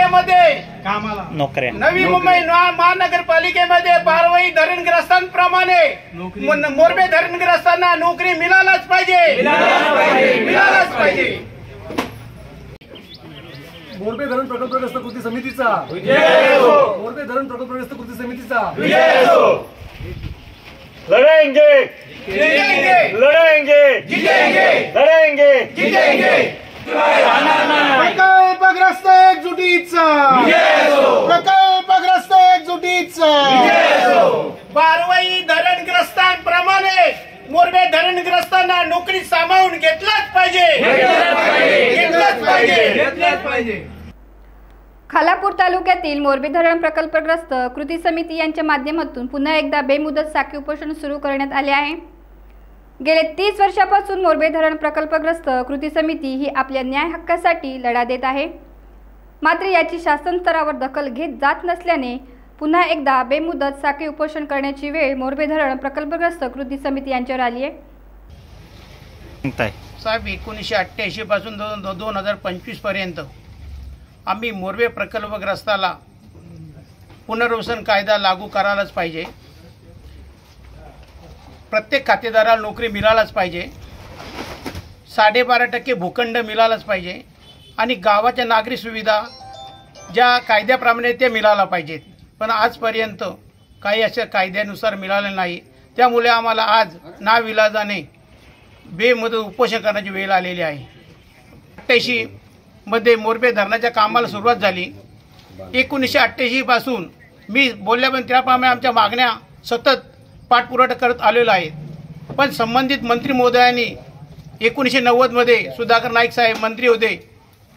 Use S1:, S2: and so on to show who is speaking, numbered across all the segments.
S1: महापालिकेमध्ये
S2: कामाला
S3: नोकऱ्या
S1: नवी मुंबई महानगरपालिकेमध्ये बारवाई धरणग्रस्तांप्रमाणे मोरबे धरणग्रस्तांना नोकरी मिळालाच पाहिजे, मिळालाच पाहिजे।
S4: मोरबे धरण प्रकल्पग्रस्त कृती समितीचा मोरबे धरण प्रकल्पग्रस्त कृती समितीचा
S3: लढेंगे लढेंगे लढेंगे जीतेंगे।
S4: प्रकल्पग्रस्त एकजुटीचा प्रकल्पग्रस्त एकजुटीचा
S1: बारवाई धरणग्रस्तांप्रमाणे मोरबे धरणग्रस्तांना नोकरी सामावून घेतलाच पाहिजे, घेतलाच पाहिजे।
S5: खालापूर तालुक्यातील मोरबे धरण प्रकल्पग्रस्त कृती समिती यांच्या माध्यमातून पुन्हा एकदा बेमुदत साखळी उपोषण सुरू करण्यात आले आहे। गेले 30 वर्षापासून मोरबे धरण प्रकल्पग्रस्त कृती समिती ही आपल्या न्याय हक्कासाठी लढा देत आहे, मात्र याची शासन स्तरावर दखल घेत जात नसल्याने पुन्हा एकदा बेमुदत साखळी उपोषण करण्याची वेळ मोरबे धरण प्रकल्पग्रस्त कृती समिती यांच्यावर आली आहे।
S1: साहेब 1988 पासून 2025 पर्यंत आम्ही मोरबे प्रकल्पग्रस्ताला पुनर्वसन कायदा लागू करायलाच पाहिजे, प्रत्येक खातेदाराला नोकरी मिळालाच पाहिजे, 12.5% भूखंड मिळालाच पाहिजे आणि गावाच्या नागरी सुविधा ज्या कायद्याप्रमाणे ते मिळाला पाहिजेत, पण आजपर्यंत काही अशा कायद्यानुसार मिळाले नाही। त्यामुळे आम्हाला आज नाविलाजाने बेमुदत उपोषण करण्याची वेळ आलेली आहे। 88 मध्ये मोरबे धरणाच्या कामाला सुरुवात झाली। 1988 पासून मी बोलल्याप्रमाणे त्याप्रमाणे आमच्या मागण्या सतत पाठपुरावा करत आलेलो आहे, पण संबंधित मंत्री महोदयांनी 1990 मध्ये सुधाकर नाईक साहेब मंत्री होते,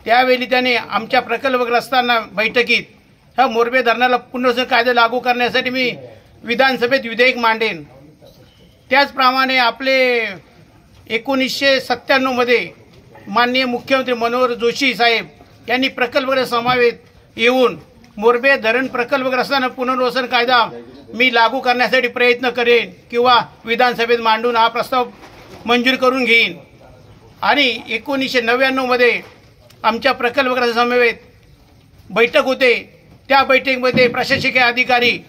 S1: त्यावेळी त्याने आमच्या प्रकल्पग्रस्तांना बैठकीत ह्या मोरबे धरणाला पुनर्वसन कायदा लागू करण्यासाठी मी विधानसभेत विधेयक मांडेन। त्याचप्रमाणे आपले 1997 मध्ये माननीय मुख्यमंत्री मनोहर जोशी साहेब यांनी प्रकल्पग्रस्त समावेत येऊन मोरबे धरण प्रकल्पग्रस्तांना पुनर्वसन कायदा मी लागू करण्यासाठी प्रयत्न करेन किंवा विधानसभेत मांडून हा प्रस्ताव मंजूर करून घेईन। आणि 1999 मध्ये आमच्या प्रकल्पग्रस्त समवेत बैठक होते, त्या बैठकीमध्ये प्रशासकीय अधिकारी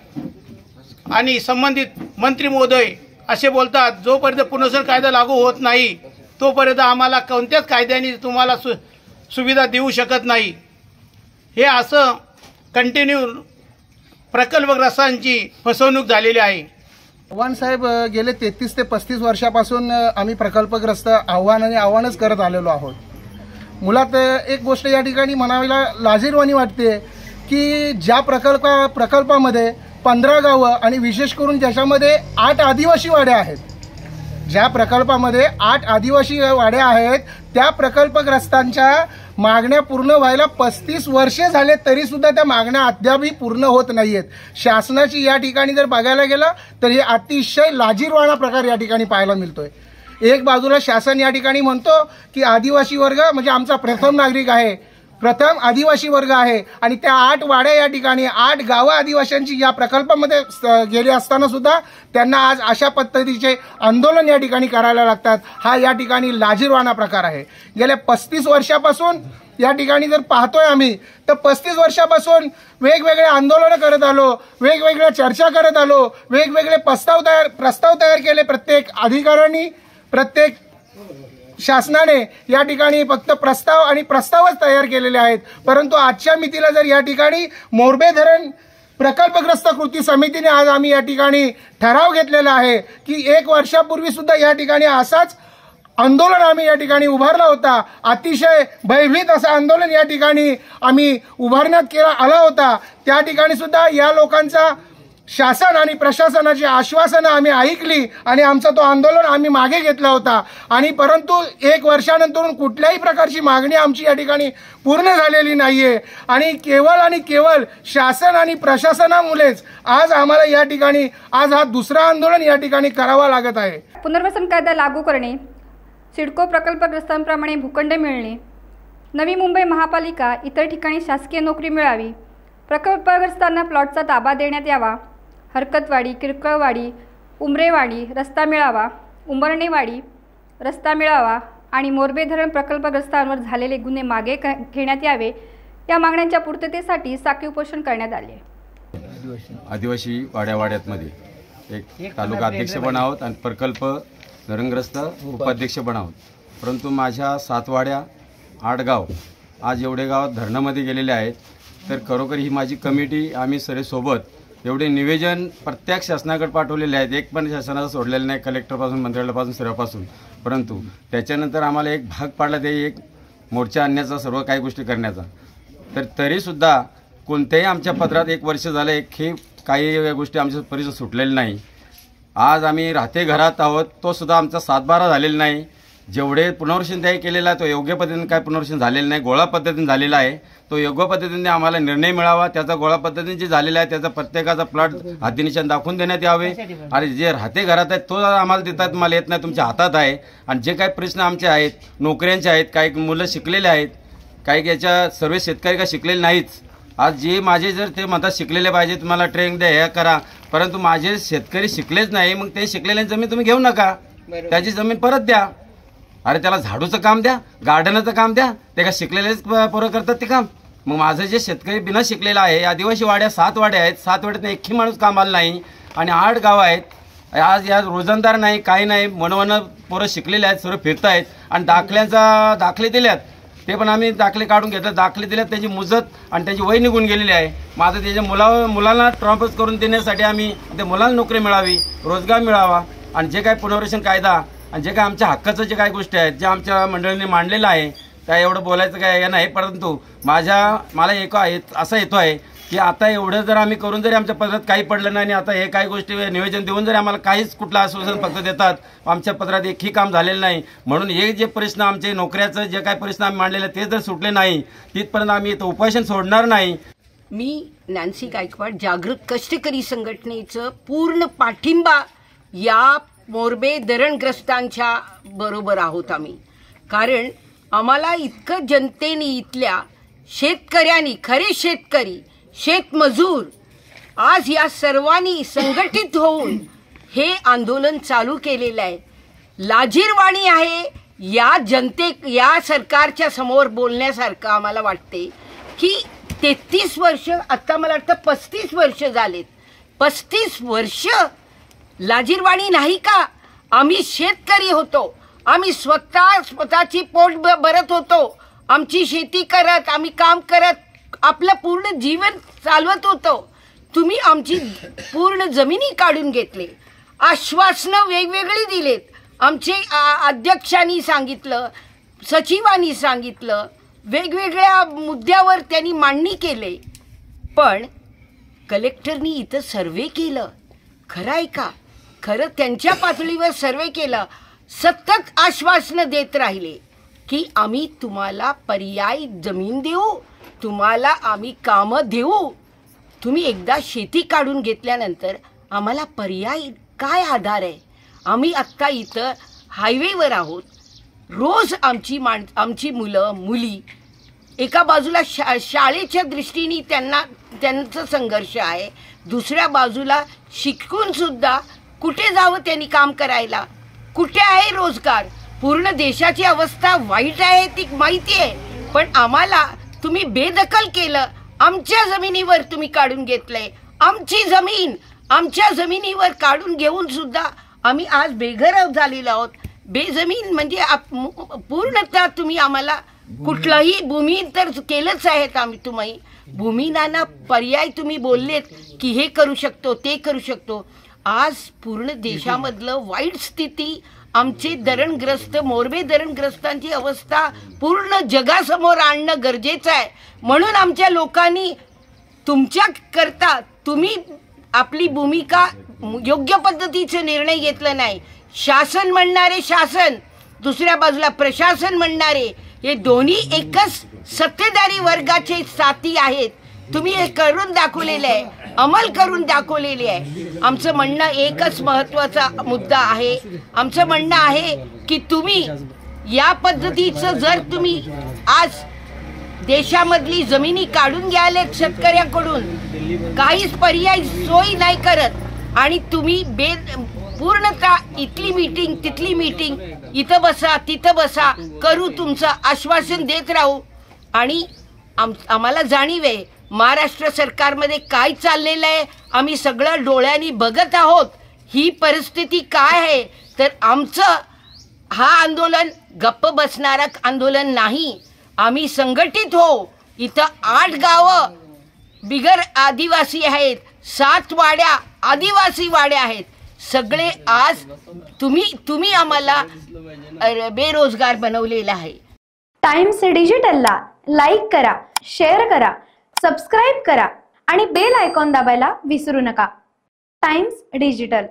S1: आणि संबंधित मंत्री महोदय असे बोलतात, जोपर्यंत पुनर्वसन कायदा लागू होत नाही तोपर्यंत आम्हाला कोणत्याच कायद्याने तुम्हाला सुविधा देऊ शकत नाही। हे असं कंटिन्यू प्रकल्पग्रस्तांची फसवणूक झालेली आहे।
S4: चव्हाण साहेब गेले 33 ते 35 वर्षापासून आम्ही प्रकल्पग्रस्त आव्हानच करत आलेलो आहोत। मुळात एक गोष्ट या ठिकाणी म्हणावीला लाजिरवाणी वाटते की ज्या प्रकल्पामध्ये 15 गावं आणि विशेष करून ज्याच्यामध्ये 8 आदिवासी वाड्या आहेत, ज्या प्रकल्पामध्ये 8 आदिवासी वाड्या आहेत, त्या प्रकल्पग्रस्तांच्या मागण्या पूर्ण व्हायला 35 वर्षे झाले तरी सुद्धा त्या मागण्या अद्यापही पूर्ण होत नाहीयेत। शासनाची या ठिकाणी जर बघायला गेलं तर हे अतिशय लाजिरवाणा प्रकार या ठिकाणी पाहायला मिळतोय। एक बाजूला शासन या ठिकाणी म्हणतो की आदिवासी वर्ग म्हणजे आमचा प्रथम नागरिक आहे, प्रथम आदिवासी वर्ग आहे, आणि त्या 8 वाड्या या ठिकाणी 8 गावं आदिवासींची या प्रकल्पामध्ये गेले असताना सुद्धा त्यांना आज अशा पद्धतीचे आंदोलन या ठिकाणी करायला लागतात। हा या ठिकाणी लाजिरवाणा प्रकार आहे। गेल्या 35 वर्षापासून या ठिकाणी जर पाहतोय आम्ही तर 35 वर्षापासून वेगवेगळे आंदोलन करत आलो, वेगवेगळ्या चर्चा करत आलो, वेगवेगळे प्रस्ताव तयार केले प्रत्येक अधिकाऱ्यांनी, प्रत्येक शासनाने या ठिकाणी फक्त प्रस्तावच तयार केलेले आहेत। परंतु आजच्या मितीला जर या ठिकाणी मोरबे धरण प्रकल्पग्रस्त कृती समितीने आज आम्ही या ठिकाणी ठराव घेतलेला आहे की 1 वर्षापूर्वी सुद्धा या ठिकाणी असाच आंदोलन आम्ही या ठिकाणी उभारला होता। अतिशय भयभीत असं आंदोलन या ठिकाणी आम्ही उभारण्यात आला होता। त्या ठिकाणी सुद्धा या लोकांचा शासन आणि प्रशासनाची आश्वासनं आम्ही ऐकली आणि आमचा तो आंदोलन आम्ही मागे घेतला होता, आणि परंतु 1 वर्षानंतर कुठल्याही प्रकारची मागणी आमची या ठिकाणी पूर्ण झालेली नाहीये, आणि केवळ शासन आणि प्रशासनामुळेच आज आम्हाला या ठिकाणी आज हा दुसरा आंदोलन या ठिकाणी करावा लागत आहे।
S5: पुनर्वसन कायदा लागू करणे, सिडको प्रकल्पग्रस्तांप्रमाणे भूखंड मिळणे, नवी मुंबई महापालिका इतर ठिकाणी शासकीय नोकरी मिळावी, प्रकल्पग्रस्तांना प्लॉटचा ताबा देण्यात यावा, हरकतवाडी, किरकोळवाडी, उमरेवाडी रस्ता मिळावा, उंबरणेवाडी रस्ता मिळावा आणि मोरबे धरण प्रकल्पग्रस्तांवर झालेले गुन्हे मागे घेण्यात यावे, या मागण्यांच्या पूर्ततेसाठी साखळी उपोषण करण्यात आले.
S2: आदिवासी वाड्यामध्ये एक तालुका अध्यक्ष पण आहोत आणि प्रकल्प धरणग्रस्त उपाध्यक्ष पण आहोत. परंतु माझ्या 7 वाड्या 8 गाव आज एवढे गाव धरणामध्ये गेलेले आहेत. तर खरोखर ही माझी कमिटी आम्ही सगळे सोबत एवढे निवेदन प्रत्येक शासनाकडे पाठवलेले आहेत. एक पण शासनाचं सोडलेलं नाही, कलेक्टरपासून मंत्रालयापासून सर्वांपासून. परंतु त्याच्यानंतर आम्हाला एक भाग पाडला ते एक मोर्चा आणण्याचा, सर्व काही गोष्टी करण्याचा. तर तरीसुद्धा कोणत्याही आमच्या पत्रात 1 वर्ष झालं हे काही गोष्टी आमच्या परिसर सुटलेल्या नाही. आज आम्ही राहते घरात आहोत, तो सुद्धा आमचा 7-12 झालेला नाही. जेवढे पुनर्वसन त्याही केलेलं आहे तो योग्य पद्धतीने काय पुनर्वसन झालेलं नाही, गोळा पद्धतीने झालेला आहे. तो योग्य पद्धतीने आम्हाला निर्णय मिळावा, त्याचा गोळा पद्धतीने जे झालेला आहे त्याचा प्रत्येकाचा प्लॉट हद्दीनिशाण दाखवून देण्यात यावे. आणि जे राहते घरात आहेत तो आम्हाला देतात, मला येत नाही, तुमच्या हातात आहे. आणि जे काही प्रश्न आमचे आहेत, नोकऱ्यांचे आहेत, काही मुलं शिकलेले आहेत, काही याच्या सर्व शेतकरी का शिकलेले नाहीच. आज जे माझे जर ते म्हणतात शिकलेले पाहिजे, तुम्हाला ट्रेनिंग द्या, हे करा, परंतु माझे शेतकरी शिकलेच नाही. मग ते शिकलेल्या जमीन तुम्ही घेऊ नका, त्याची जमीन परत द्या. अरे त्याला झाडूचं काम द्या, गार्डनाचं काम द्या, ते का शिकलेलेच पोरं करतात ते काम. मग माझं जे शेतकरी बिना शिकलेला आहे, आदिवासी वाड्या 7 वाड्या आहेत, 7 वाड्यात एकही माणूस कामाला नाही आणि 8 गाव आहेत. आज या रोजंदार नाही, काही नाही, मनवणं पोरं शिकलेले आहेत, सर्व फिरत आहेत. आणि दाखले दिल्यात, ते पण आम्ही दाखले काढून घेतले, दाखले दिल्यात, त्यांची मुदत आणि त्यांची वय निघून गेलेली आहे. माझं त्याच्या मुलांना ट्रान्सफर करून देण्यासाठी आम्ही त्या मुलांना नोकरी मिळावी, रोजगार मिळावा. आणि जे काही पुनर्वसन कायदा आणि जे काही आमच्या हक्काचं जे काही गोष्टी आहेत, जे आमच्या मंडळींनी मांडलेलं आहे, त्या एवढं बोलायचं काय हे नाही. परंतु मला एक असा येतो आहे की आता एवढं जर आम्ही करून जरी आमच्या पत्रात काही पडलं नाही आणि आता हे काही गोष्टी नियोजन देऊन जरी आम्हाला काहीच कुठलं आश्वासन फक्त देतात, आमच्या पत्रात एकही काम झालेलं नाही. म्हणून हे जे प्रश्न आमचे नोकऱ्याचं जे काही प्रश्न आम्ही मांडलेले ते जर सुटले नाही तिथपर्यंत आम्ही इथं उपोषण सोडणार नाही.
S6: मी नॅन्सी गायकवाड, जागृत कष्टकरी संघटनेचं पूर्ण पाठिंबा या मोरबे धरणग्रस्तांच्या बरोबर आहोत आम्ही. कारण आम्हाला इतकं जनतेने, इथल्या शेतकऱ्यांनी, खरे शेतकरी, शेतमजूर आज या सर्वांनी संघटित होऊन हे आंदोलन चालू केलेलं आहे. लाजिरवाणी आहे या सरकारच्या समोर बोलण्यासारखं आम्हाला वाटते की 33 वर्ष, आता मला वाटतं 35 वर्ष झालेत. 35 वर्ष लाजिरवाणी नाही का? आम्ही शेतकरी होतो, आम्ही स्वतःची पोट भरत होतो, आमची शेती करत, आम्ही काम करत आपलं पूर्ण जीवन चालवत होतो. तुम्ही आमची पूर्ण जमिनी काढून घेतले, आश्वासनं वेगवेगळी दिलेत. आमचे अध्यक्षांनी सांगितलं, सचिवांनी सांगितलं, वेगवेगळ्या मुद्द्यावर त्यांनी मांडणी केले. पण कलेक्टरनी इथं सर्वे केलं, खरं आहे का? खरं त्यांच्या पातळीवर सर्वे केलं, सतत आश्वासनं देत राहिले की आम्ही तुम्हाला पर्यायी जमीन देऊ, तुम्हाला आम्ही कामं देऊ. तुम्ही एकदा शेती काढून घेतल्यानंतर आम्हाला पर्याय काय आधार आहे? आम्ही आत्ता इथं हायवेवर आहोत. रोज आमची मुलं मुली एका बाजूला शाळेच्या दृष्टीने त्यांचा संघर्ष आहे, दुसऱ्या बाजूला शिकून सुद्धा कुठे जावं त्यांनी काम करायला, कुठे आहे रोजगार? पूर्ण देशाची अवस्था वाईट आहे ती माहिती आहे. पण आम्हाला तुम्ही बेदखल केलं, आमच्या जमिनीवर तुम्ही काढून घेतलंय. आमच्या जमिनीवर काढून घेऊन सुद्धा आम्ही आज बेघर झालेलो आहोत. बेजमीन म्हणजे पूर्णतः तुम्ही आम्हाला कुठलाही भूमी तर केलंच आहेत. आम्ही तुम्ही भूमिनाना पर्याय तुम्ही बोललेत की हे करू शकतो, ते करू शकतो. आज पूर्ण देशामधलं वाईट स्थिती, आमचे धरणग्रस्त, मोरबे धरणग्रस्तांची अवस्था पूर्ण जगासमोर आणणं गरजेचं आहे. म्हणून आमच्या लोकांनी तुमच्या करता तुम्ही आपली भूमिका योग्य पद्धतीचे निर्णय घेतला नाही. शासन म्हणणारे शासन, दुसऱ्या बाजूला प्रशासन म्हणणारे, हे दोन्ही एकच सत्तेधारी वर्गाचे साथी आहेत. तुम्ही हे करून दाखवलेले आहे, अंमल करून दाखवलेले आहे. आमचं म्हणणं एकच महत्त्वाचा मुद्दा आहे. आमचं म्हणणं आहे की तुम्ही या पद्धतीचं जर तुम्ही आज देशामधली जमिनी काढून घ्यायला शेतकऱ्यांकडून काहीच पर्याय सोयी नाही करत आणि तुम्ही पूर्णतः इथली मीटिंग तिथली मीटिंग, इथं बसा तिथं बसा करू, तुमचं आश्वासन देत राहू आणि आम्हाला जाणीव आहे महाराष्ट्र सरकारमध्ये काय चाललेलं आहे. आम्ही सगळं डोळ्यांनी बघत आहोत. ही परिस्थिती काय आहे तर आमचं हा आंदोलन गप्प बसणारं आंदोलन नाही. आम्ही संघटित हो. इथं 8 गावं बिगर आदिवासी आहेत, 7 वाड्या आदिवासी वाड्या आहेत. सगळे आज तुम्ही आम्हाला बेरोजगार बनवलेला आहे.
S7: टाइम्स डिजिटलला लाईक करा, शेअर करा, सबस्क्राईब करा आणि बेल आयकॉन दाबायला विसरू नका. Times digital.